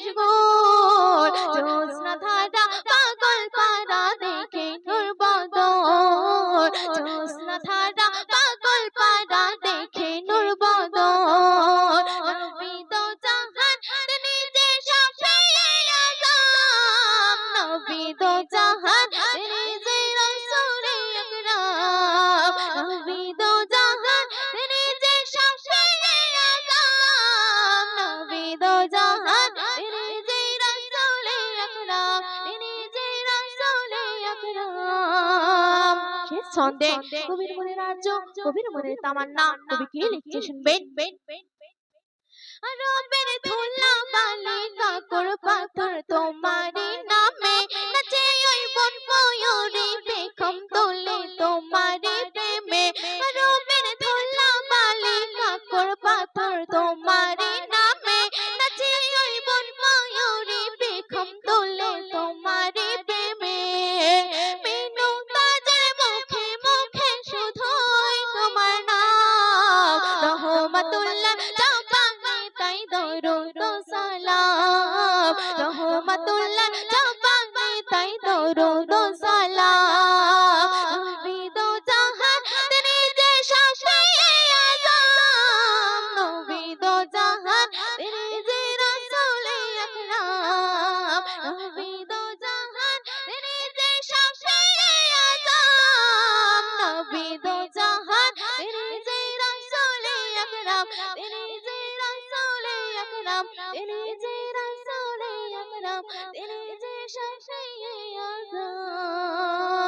মশগুল জ্যোৎস্না ধারা পাগল পারা দেখে নূর বদর জ্যোৎস্না ধারা পাগল পারা দেখে নূর বদর নবী দো জাহান তিনি যে শাফিয়ে আযম নবী দো জাহান তিনি যে রাসূলে আকরাম নবী দো জাহান তিনি যে শাফিয়ে আযম নবী দো জাহান তিনি যে রাসূলে আকরাম তিনি যে রাসূলে আকরাম। শেষ ছন্দে কবির মনের রাজ্য কবির মনের তামান্না কবি কি লিখছে শুনবেন। রবের ধুলা বালি কাকর পাথর তোমারি নামে নাচে ওই বন ময়ূরী পেখম তোলে তোমারি প্রেমে রবের ধুলা বালি কাকর পাথর তোমারি নামে নাচে ওই বন ময়ূরী পেখম তোলে তোমারি প্রেমে মেনু তাজের মুখে মুখে শুধুই তোমার নাম রহমাতুল্লাহ তাই দরুদ ও সালাম রহমাতুল্লাহ জাপানে তাই দরুদ ও সালাম নবী দো জাহান তিনি যে শাফিয়ে আযম নবী দো জাহান তিনি যে রাসূলে আকরাম নবী দো জাহান তিনি যে শাফিয়ে আযম নবী দো জাহান তিনি যে রাসূলে আকরাম তিনি যে রাসূলে আকরাম তিনি যে রাসূলে আকরাম তিনি যে শাফিয়ে আযম।